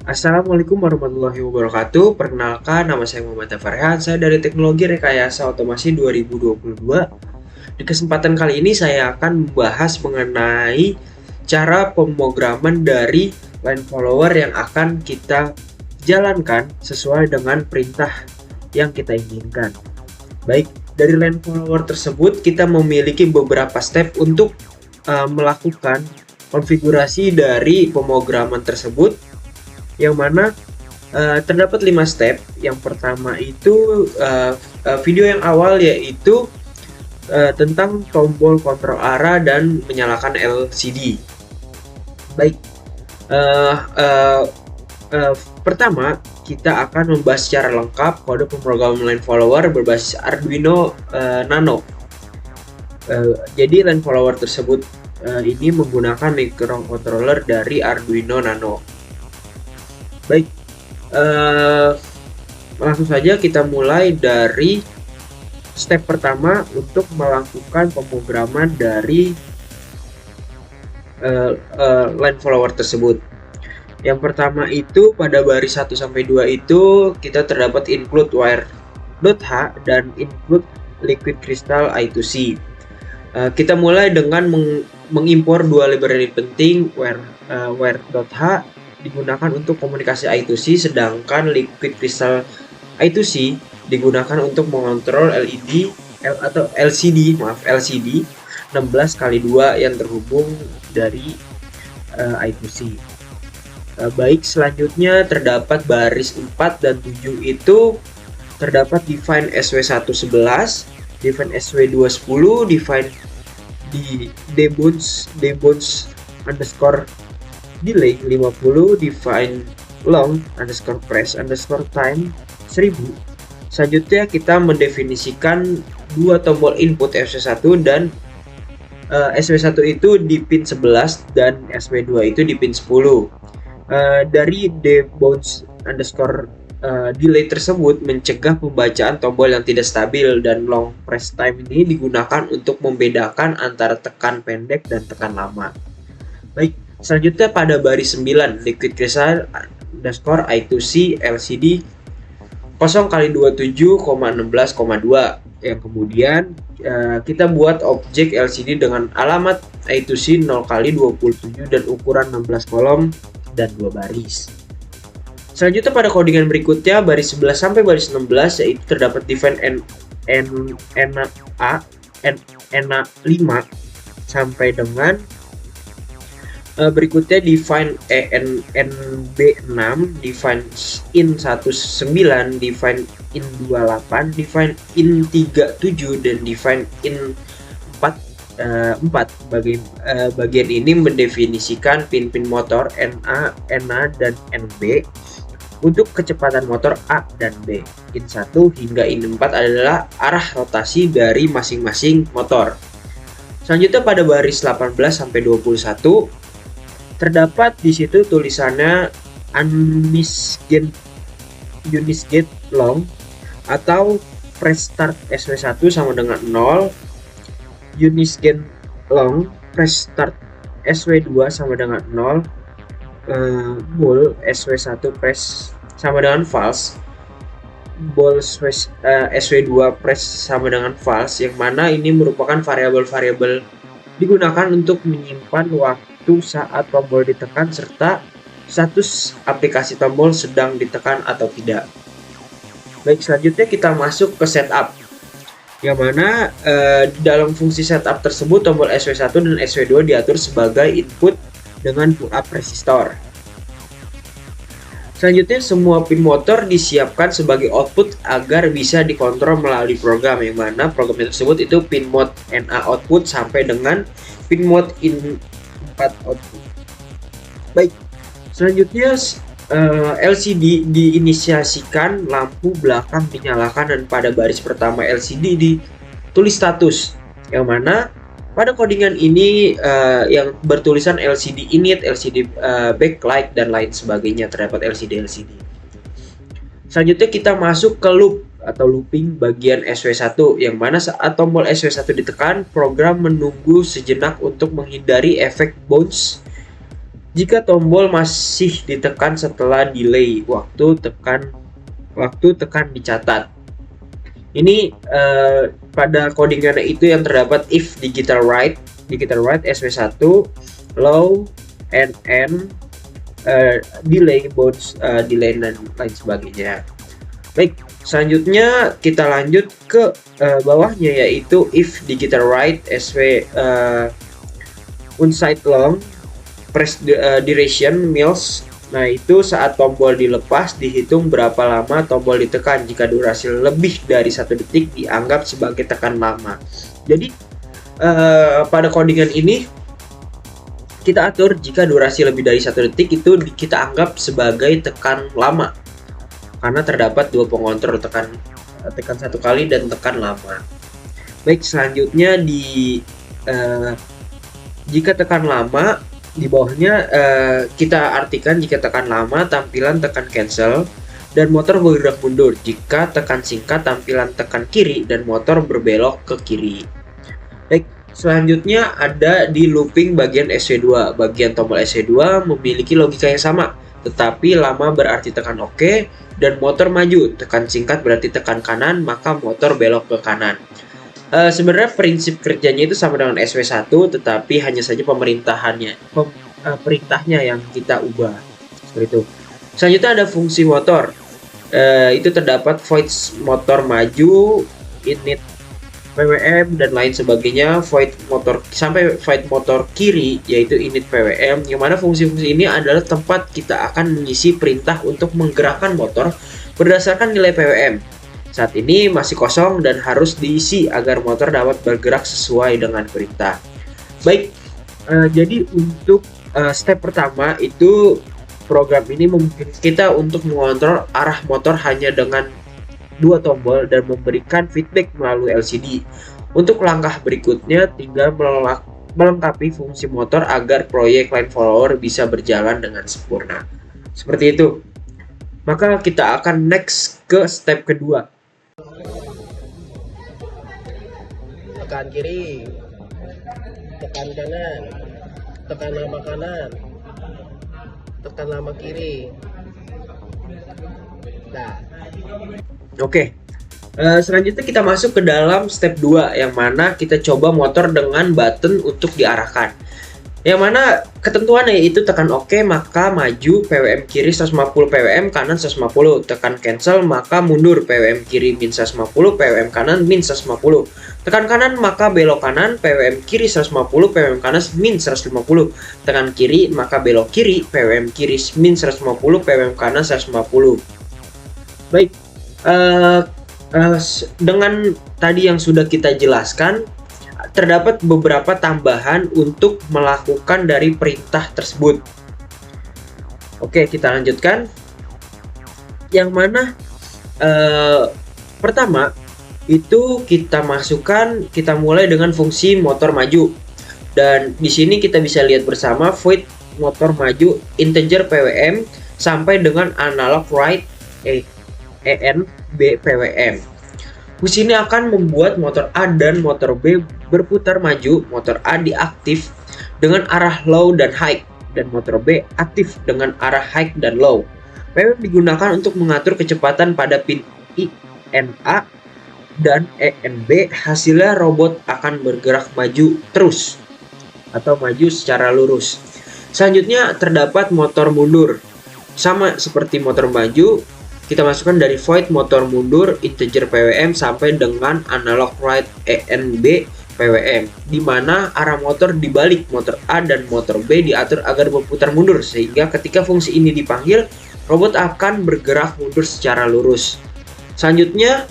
Assalamualaikum warahmatullahi wabarakatuh. Perkenalkan, nama saya Muhammad Farhan. Saya dari Teknologi Rekayasa Otomasi 2022. Di kesempatan kali ini saya akan membahas mengenai cara pemrograman dari line follower yang akan kita jalankan sesuai dengan perintah yang kita inginkan. Baik, dari line follower tersebut kita memiliki beberapa step untuk melakukan konfigurasi dari pemrograman tersebut, yang mana terdapat 5 step. Yang pertama itu video yang awal, yaitu tentang tombol kontrol arah dan menyalakan LCD. Baik, pertama kita akan membahas secara lengkap kode pemrograman line follower berbasis Arduino Nano. Jadi line follower tersebut ini menggunakan microcontroller dari Arduino Nano. Baik, langsung saja kita mulai dari step pertama untuk melakukan pemrograman dari line follower tersebut. Yang pertama itu pada baris 1 sampai 2 itu kita terdapat include wire.h dan include liquid crystal I2C. Kita mulai dengan mengimpor dua library penting. Wire.h digunakan untuk komunikasi I2C, sedangkan liquid crystal I2C digunakan untuk mengontrol LCD 16x2 yang terhubung dari I2C. Baik, selanjutnya terdapat baris 4 dan 7 itu terdapat define SW111, define SW210, define di debounce underscore delay 50, define long underscore press underscore time 1000. Selanjutnya kita mendefinisikan dua tombol input SW1 dan SW1 itu di pin 11 dan SW2 itu di pin 10. Dari debounce underscore delay tersebut mencegah pembacaan tombol yang tidak stabil, dan long press time ini digunakan untuk membedakan antara tekan pendek dan tekan lama. Baik, selanjutnya pada baris 9 liquid crystal underscore I2C LCD 0x27,16,2, yang kemudian kita buat objek LCD dengan alamat I2C 0x27 dan ukuran 16 kolom dan 2 baris. Selanjutnya pada codingan berikutnya baris 11 sampai baris 16, yaitu terdapat define NA5 sampai dengan berikutnya define NB6, define in19, define in28, define in37, dan define in4. Bagian ini mendefinisikan pin-pin motor NA, NA, dan NB untuk kecepatan motor A dan B. In1 hingga in4 adalah arah rotasi dari masing-masing motor. Selanjutnya pada baris 18 sampai 21 terdapat di situ tulisannya Unisgate long atau press start SW1 sama dengan 0, Unisgate long press start SW2 sama dengan 0, bool SW1 press sama dengan false, bool SW2 press sama dengan false, yang mana ini merupakan variabel-variabel digunakan untuk menyimpan waktu saat tombol ditekan serta status aplikasi tombol sedang ditekan atau tidak. Baik, selanjutnya kita masuk ke setup, yang mana di dalam fungsi setup tersebut tombol SW1 dan SW2 diatur sebagai input dengan pull up resistor. Selanjutnya semua pin motor disiapkan sebagai output agar bisa dikontrol melalui program, yang mana program tersebut itu pin mode NA output sampai dengan pin mode in4 output. Baik, selanjutnya LCD diinisiasikan, lampu belakang dinyalakan, dan pada baris pertama LCD ditulis status, yang mana pada codingan ini yang bertulisan LCD init, LCD backlight, dan lain sebagainya, terdapat LCD. Selanjutnya kita masuk ke loop atau looping bagian SW1, yang mana saat tombol SW1 ditekan, program menunggu sejenak untuk menghindari efek bounce Jika tombol masih ditekan setelah delay, waktu tekan dicatat. Ini pada codingannya itu yang terdapat if digital write SW1 low NN delay bounce delay dan lain sebagainya. Baik, selanjutnya kita lanjut ke bawahnya, yaitu if digital write SW unsight long press duration mils. Nah, itu saat tombol dilepas dihitung berapa lama tombol ditekan. Jika durasi lebih dari 1 detik dianggap sebagai tekan lama. Jadi pada codingan ini kita atur jika durasi lebih dari 1 detik itu kita anggap sebagai tekan lama, karena terdapat dua pengontrol, tekan satu kali dan tekan lama. Baik, selanjutnya jika tekan lama, di bawahnya kita artikan jika tekan lama tampilan tekan cancel dan motor bergerak mundur. Jika tekan singkat tampilan tekan kiri dan motor berbelok ke kiri. Baik, selanjutnya ada di looping bagian SW2. Bagian tombol SW2 memiliki logika yang sama, tetapi lama berarti tekan OK dan motor maju. Tekan singkat berarti tekan kanan, maka motor belok ke kanan. Sebenarnya prinsip kerjanya itu sama dengan SW1, tetapi hanya saja perintahnya yang kita ubah seperti itu. Selanjutnya ada fungsi motor. Itu terdapat void motor maju, init PWM dan lain sebagainya. Void motor kiri yaitu init PWM, yang mana fungsi-fungsi ini adalah tempat kita akan mengisi perintah untuk menggerakkan motor berdasarkan nilai PWM. Saat ini masih kosong dan harus diisi agar motor dapat bergerak sesuai dengan perintah. Baik, jadi untuk step pertama itu program ini memungkinkan kita untuk mengontrol arah motor hanya dengan dua tombol dan memberikan feedback melalui LCD. Untuk langkah berikutnya tinggal melengkapi fungsi motor agar proyek line follower bisa berjalan dengan sempurna. Seperti itu. Maka kita akan next ke step kedua. Tekan kiri, tekan kanan, tekan lama kanan, tekan lama kiri. Nah, Oke. Selanjutnya kita masuk ke dalam step 2, yang mana kita coba motor dengan button untuk diarahkan. Yang mana ketentuannya itu tekan OK maka maju PWM kiri 150, PWM kanan 150. Tekan cancel maka mundur PWM kiri min 150, PWM kanan min 150. Tekan kanan maka belok kanan, PWM kiri 150, PWM kanan min 150. Tekan kiri maka belok kiri, PWM kiri min 150, PWM kanan 150. Baik, dengan tadi yang sudah kita jelaskan, terdapat beberapa tambahan untuk melakukan dari perintah tersebut. Oke, kita lanjutkan. Yang mana pertama itu kita mulai dengan fungsi motor maju. Dan di sini kita bisa lihat bersama void motor maju integer PWM sampai dengan analog write ENB PWM. Fungsi ini akan membuat motor A dan motor B berputar maju. Motor A diaktif dengan arah low dan high, dan motor B aktif dengan arah high dan low. PWM digunakan untuk mengatur kecepatan pada pin INA dan ENB. Hasilnya robot akan bergerak maju terus atau maju secara lurus. Selanjutnya terdapat motor mundur. Sama seperti motor maju, kita masukkan dari void motor mundur integer PWM sampai dengan analog write ENB PWM, di mana arah motor dibalik motor A dan motor B diatur agar berputar mundur, sehingga ketika fungsi ini dipanggil, robot akan bergerak mundur secara lurus. Selanjutnya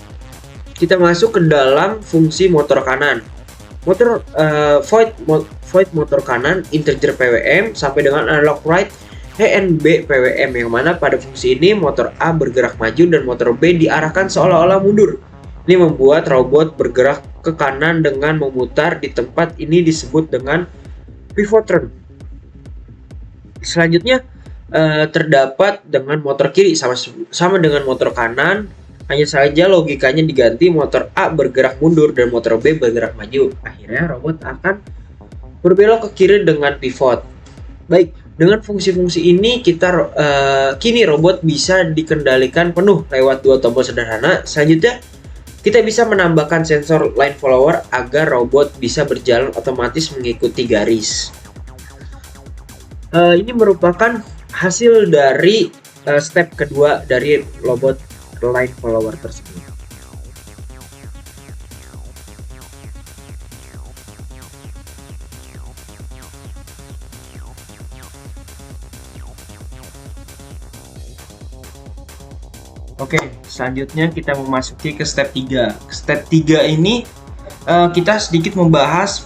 kita masuk ke dalam fungsi motor kanan. Void motor kanan integer PWM sampai dengan analog write ENB PWM, yang mana pada fungsi ini motor A bergerak maju dan motor B diarahkan seolah-olah mundur. Ini membuat robot bergerak ke kanan dengan memutar di tempat ini disebut dengan pivot turn. Selanjutnya terdapat dengan motor kiri sama dengan motor kanan, hanya saja logikanya diganti, motor A bergerak mundur dan motor B bergerak maju. Akhirnya robot akan berbelok ke kiri dengan pivot. Baik, dengan fungsi-fungsi ini kini robot bisa dikendalikan penuh lewat dua tombol sederhana. Selanjutnya, kita bisa menambahkan sensor line follower agar robot bisa berjalan otomatis mengikuti garis. Ini merupakan hasil dari step kedua dari robot line follower tersebut. Oke, selanjutnya kita memasuki ke step 3. Step 3 ini kita sedikit membahas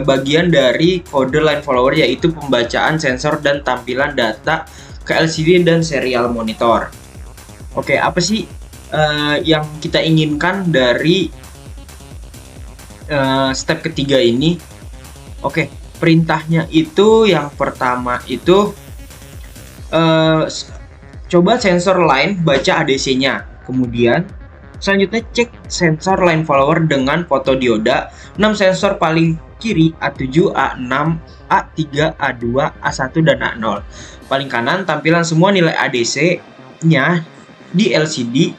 bagian dari kode line follower, yaitu pembacaan sensor dan tampilan data ke LCD dan serial monitor. Oke, apa sih yang kita inginkan dari step ketiga ini? Oke, perintahnya itu yang pertama itu coba sensor line baca ADC-nya. Kemudian selanjutnya cek sensor line follower dengan fotodioda 6 sensor paling kiri A7, A6, A3, A2, A1 dan A0. Paling kanan tampilan semua nilai ADC-nya di LCD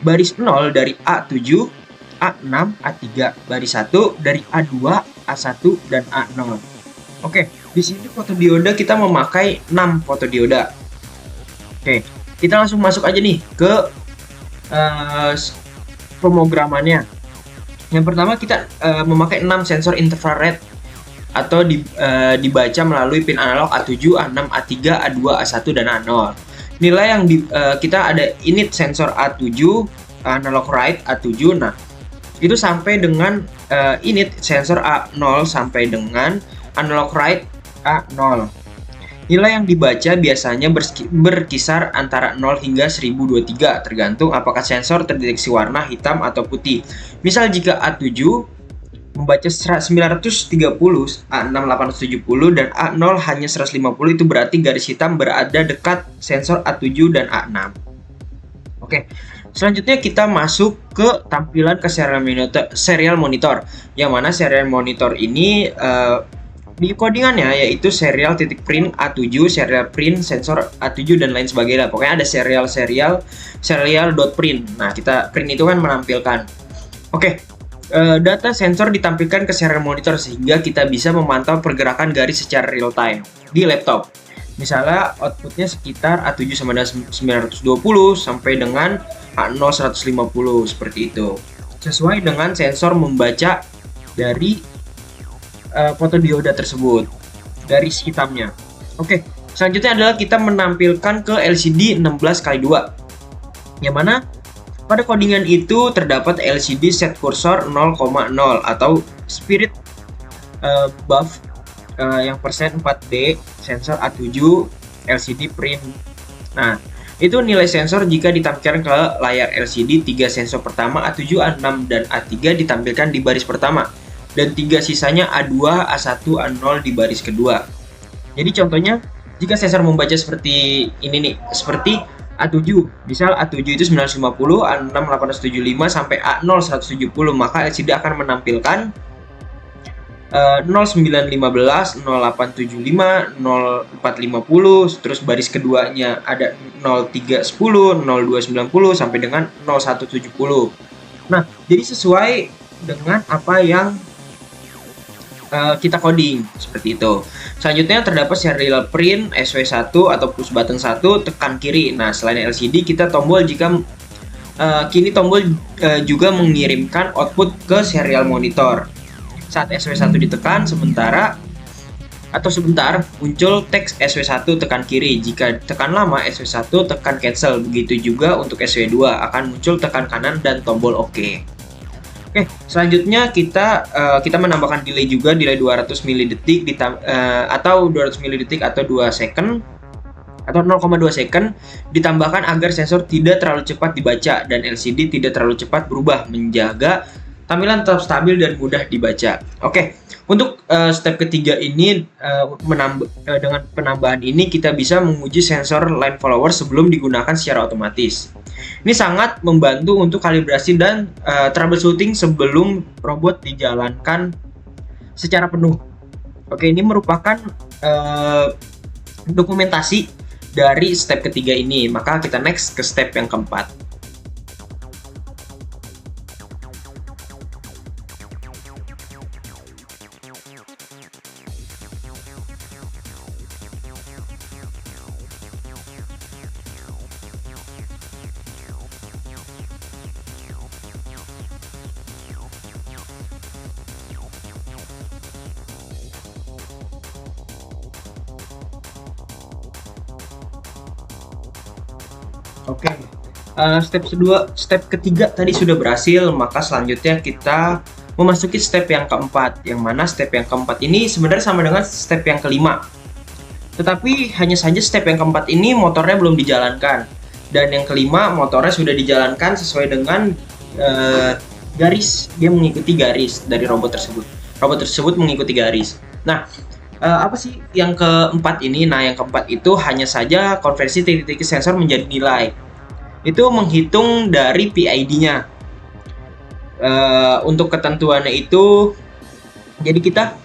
baris 0 dari A7, A6, A3, baris 1 dari A2, A1 dan A0. Oke, di sini fotodioda kita memakai 6 fotodioda. Oke, kita langsung masuk aja nih ke pemrogramannya. Yang pertama kita memakai 6 sensor infrared atau dibaca melalui pin analog A7, A6, A3, A2, A1 dan A0. Nilai yang kita ada init sensor A7, analog write A7. Nah, itu sampai dengan init sensor A0 sampai dengan analog write A0. Nilai yang dibaca biasanya berkisar antara 0 hingga 1023, tergantung apakah sensor terdeteksi warna hitam atau putih. Misal jika A7 membaca 930, A6 870, dan A0 hanya 150, itu berarti garis hitam berada dekat sensor A7 dan A6. Oke, selanjutnya kita masuk ke tampilan ke serial monitor, yang mana serial monitor ini di codingannya yaitu serial titik print A7, serial print sensor A7 dan lain sebagainya. Pokoknya ada serial dot print. Nah, kita print itu kan menampilkan. Oke, data sensor ditampilkan ke serial monitor sehingga kita bisa memantau pergerakan garis secara real time di laptop. Misalnya outputnya sekitar A7 sama dengan 920 sampai dengan A0 150 seperti itu. Sesuai dengan sensor membaca dari fotodioda tersebut, garis hitamnya. Oke, selanjutnya adalah kita menampilkan ke LCD 16x2, yang mana pada codingan itu terdapat LCD set cursor 0,0 atau spirit buff yang persen 4D sensor A7 LCD print. Nah, itu nilai sensor jika ditampilkan ke layar LCD. 3 sensor pertama A7, A6 dan A3 ditampilkan di baris pertama, dan 3 sisanya A2, A1, A0 di baris kedua. Jadi contohnya, jika sensor membaca seperti ini nih, seperti A7, misal A7 itu 950, A6 875 sampai A0 170, maka LCD akan menampilkan 0915, 0875, 0450, terus baris keduanya ada 0310, 0290 sampai dengan 0170. Nah, jadi sesuai dengan apa yang kita coding seperti itu. Selanjutnya terdapat serial print SW1 atau push button 1, tekan kiri. Nah, selain LCD kita tombol jika kini tombol juga mengirimkan output ke serial monitor. Saat SW1 ditekan sebentar muncul teks SW1 tekan kiri. Jika tekan lama SW1 tekan cancel. Begitu juga untuk SW2 akan muncul tekan kanan dan tombol OK. Oke, selanjutnya kita menambahkan delay juga, delay 200 mili detik atau 200 mili detik atau 2 second atau 0,2 second ditambahkan agar sensor tidak terlalu cepat dibaca dan LCD tidak terlalu cepat berubah, menjaga tampilan tetap stabil dan mudah dibaca. Oke, untuk step ketiga ini dengan penambahan ini kita bisa menguji sensor line follower sebelum digunakan secara otomatis. Ini sangat membantu untuk kalibrasi dan troubleshooting sebelum robot dijalankan secara penuh. Oke, ini merupakan dokumentasi dari step ketiga ini. Maka kita next ke step yang keempat. Oke, step ketiga tadi sudah berhasil, maka selanjutnya kita memasuki step yang keempat, yang mana step yang keempat ini sebenarnya sama dengan step yang kelima. Tetapi hanya saja step yang keempat ini motornya belum dijalankan, dan yang kelima motornya sudah dijalankan sesuai dengan garis, dia mengikuti garis dari robot tersebut. Robot tersebut mengikuti garis. Nah, apa sih yang keempat ini? Nah, yang keempat itu hanya saja konversi titik-titik sensor menjadi nilai. Itu menghitung dari PID-nya. Untuk ketentuannya itu, jadi kita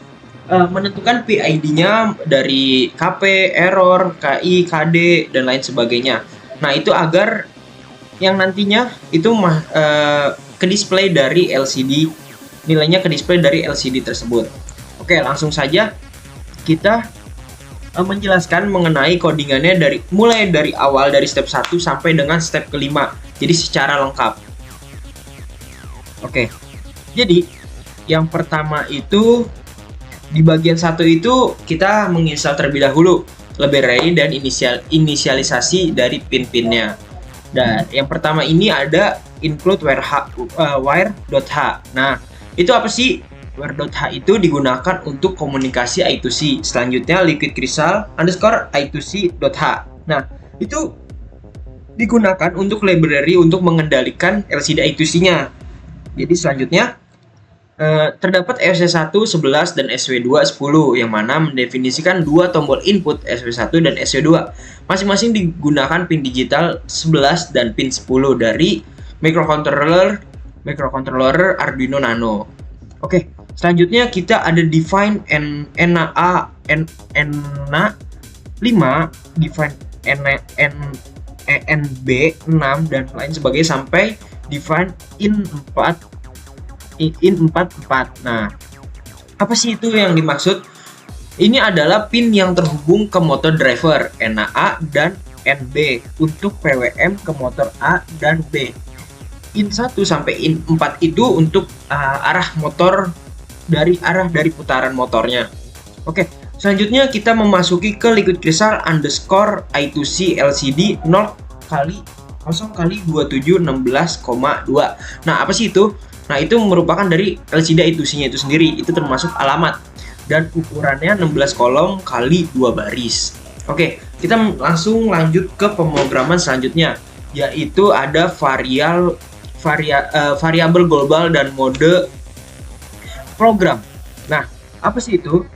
menentukan PID-nya dari KP, error, KI, KD, dan lain sebagainya. Nah, itu agar yang nantinya itu ke display dari LCD, nilainya ke display dari LCD tersebut. Oke, langsung saja kita menjelaskan mengenai codingannya mulai dari awal dari step 1 sampai dengan step kelima. Jadi secara lengkap. Oke. Jadi yang pertama itu di bagian 1 itu kita menginstal terlebih dahulu library dan inisialisasi dari pin-pinnya. Dan yang pertama ini ada include wire.h. Nah, itu apa sih? Wire.h itu digunakan untuk komunikasi I2C. Selanjutnya liquid crystal underscore I2C.h. Nah, itu digunakan untuk library untuk mengendalikan LCD I2C-nya. Jadi selanjutnya terdapat SW1 11 dan SW2 10 yang mana mendefinisikan dua tombol input SW1 dan SW2. Masing-masing digunakan pin digital 11 dan pin 10 dari microcontroller Arduino Nano. Oke. Selanjutnya kita ada define NA 5, define ENB 6 dan lain sebagainya sampai define in 44. Nah, apa sih itu yang dimaksud? Ini adalah pin yang terhubung ke motor driver NA dan NB untuk PWM ke motor A dan B. In 1 sampai in 4 itu untuk arah dari putaran motornya. Oke, selanjutnya kita memasuki ke liquid crystal underscore I2C LCD 0 kali 2716,2. Nah, apa sih itu? Nah, itu merupakan dari LCD I2C-nya itu sendiri. Itu termasuk alamat dan ukurannya 16 kolom kali 2 baris. Oke, kita langsung lanjut ke pemrograman selanjutnya, yaitu ada variabel global dan mode program. Nah, apa sih itu?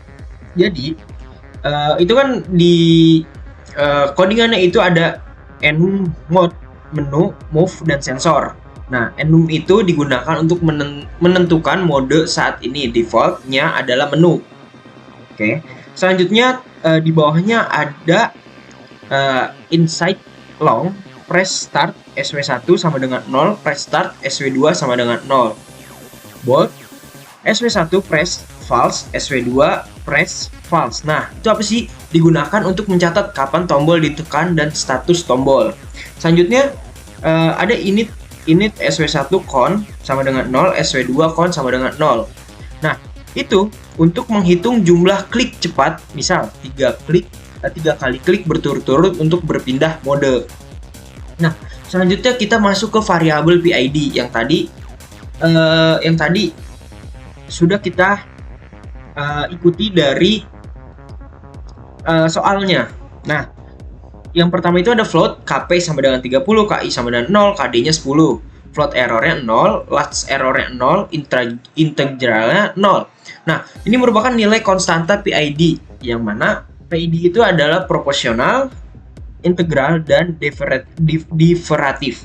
Jadi, itu kan di codingannya itu ada enum, mode, menu, move, dan sensor. Nah, enum itu digunakan untuk menentukan mode saat ini. Defaultnya adalah menu. Oke. Selanjutnya di bawahnya ada inside long, press start SW1 sama dengan 0, press start SW2 sama dengan 0. Bold, SW1 press false, SW2 press false. Nah, itu apa sih? Digunakan untuk mencatat kapan tombol ditekan dan status tombol. Selanjutnya ada init SW1 con sama dengan 0, SW2 con sama dengan 0. Nah, itu untuk menghitung jumlah klik cepat, misal 3 kali klik berturut-turut untuk berpindah mode. Nah, selanjutnya kita masuk ke variabel PID yang tadi sudah kita ikuti dari soalnya. Nah, yang pertama itu ada float, KP sama dengan 30, KI sama dengan 0, KD-nya 10. Float errornya 0, latch errornya 0, integralnya 0. Nah, ini merupakan nilai konstanta PID, yang mana PID itu adalah proporsional, integral, dan differatif.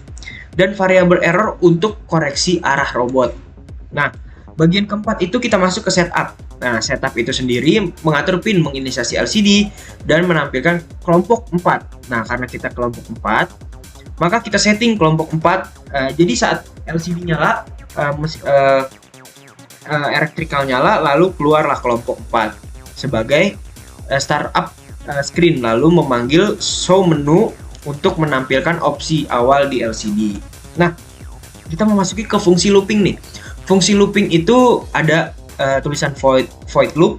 Dan variabel error untuk koreksi arah robot. Nah, bagian keempat itu kita masuk ke setup. Nah, setup itu sendiri mengatur pin menginisiasi LCD dan menampilkan kelompok 4. Nah, karena kita kelompok 4, maka kita setting kelompok 4. Jadi saat LCD nyala, electrical nyala, lalu keluarlah kelompok 4 sebagai startup screen, lalu memanggil show menu untuk menampilkan opsi awal di LCD. Nah, kita memasuki ke fungsi looping nih. Fungsi looping itu ada tulisan void loop.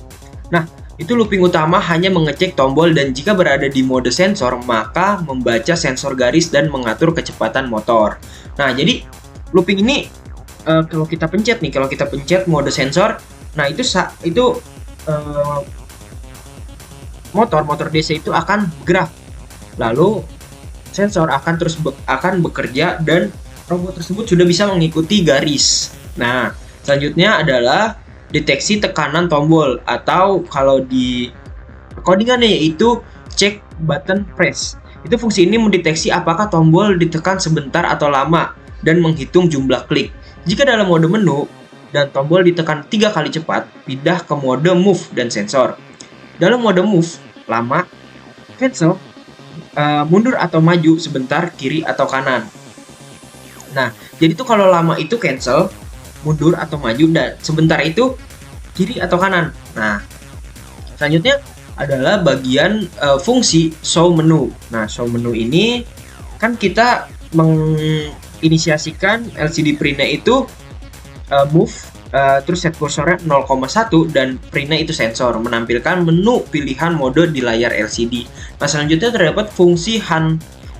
Nah, itu looping utama hanya mengecek tombol dan jika berada di mode sensor, maka membaca sensor garis dan mengatur kecepatan motor. Nah, jadi looping ini kalau kita pencet mode sensor, nah itu motor DC itu akan bergerak. Lalu sensor akan bekerja dan robot tersebut sudah bisa mengikuti garis. Nah, selanjutnya adalah deteksi tekanan tombol atau kalau di codingannya yaitu check button press. Itu fungsi ini mendeteksi apakah tombol ditekan sebentar atau lama dan menghitung jumlah klik. Jika dalam mode menu dan tombol ditekan 3 kali cepat, pindah ke mode move dan sensor. Dalam mode move, lama, cancel, mundur atau maju sebentar kiri atau kanan. Nah, jadi tuh kalau lama itu cancel, mundur atau maju, dan sebentar itu kiri atau kanan. Nah, selanjutnya adalah bagian fungsi show menu. Nah, show menu ini kan kita menginisiasikan LCD print-nya itu move, terus set kursornya 0,1 dan print-nya itu sensor, menampilkan menu pilihan mode di layar LCD. Nah, selanjutnya terdapat fungsi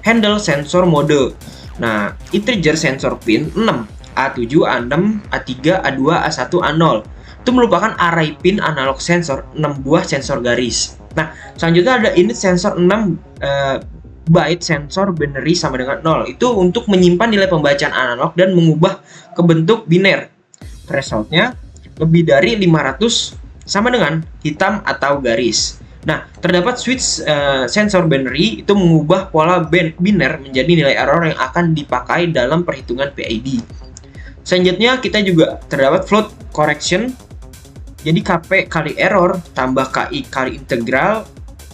handle sensor mode. Nah, integer sensor pin 6, A7, A6, A3, A2, A1, A0. Itu merupakan array pin analog sensor 6 buah sensor garis. Nah, selanjutnya ada init sensor 6 byte sensor binary sama dengan 0. Itu untuk menyimpan nilai pembacaan analog dan mengubah ke bentuk biner. Thresholdnya lebih dari 500 sama dengan hitam atau garis. Nah, terdapat switch sensor binary itu mengubah pola biner menjadi nilai error yang akan dipakai dalam perhitungan PID. Selanjutnya kita juga terdapat float correction. Jadi KP kali error tambah KI kali integral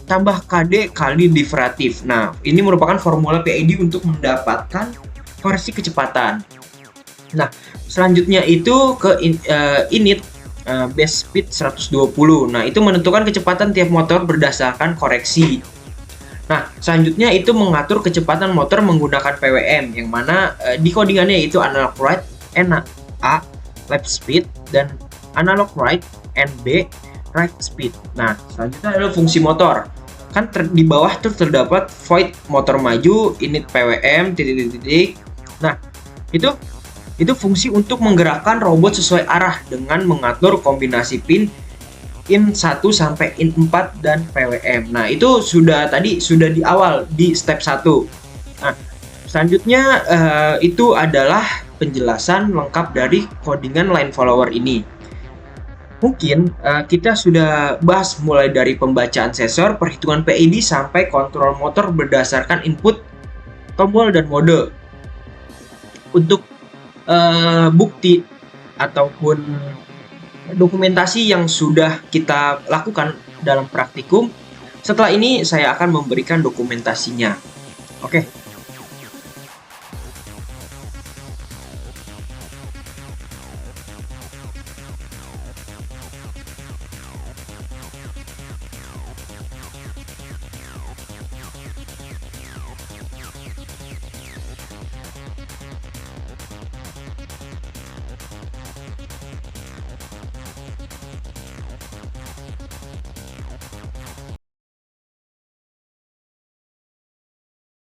tambah KD kali derivatif. Nah, ini merupakan formula PID untuk mendapatkan koreksi kecepatan. Nah, selanjutnya itu ke init base speed 120. Nah, itu menentukan kecepatan tiap motor berdasarkan koreksi. Nah, selanjutnya itu mengatur kecepatan motor menggunakan PWM, yang mana di codingannya yaitu analog right NA lap speed dan analog right NB right speed. Nah, selanjutnya adalah fungsi motor. Kan di bawah tuh terdapat void motor maju, init PWM, titik-titik. Nah, itu fungsi untuk menggerakkan robot sesuai arah dengan mengatur kombinasi pin in 1 sampai in 4 dan PWM. Nah, itu sudah di awal di step 1. Nah, selanjutnya itu adalah penjelasan lengkap dari codingan line follower ini. Mungkin kita sudah bahas mulai dari pembacaan sensor, perhitungan PID sampai kontrol motor berdasarkan input tombol dan mode. Untuk bukti ataupun dokumentasi yang sudah kita lakukan dalam praktikum, setelah ini saya akan memberikan dokumentasinya. Oke.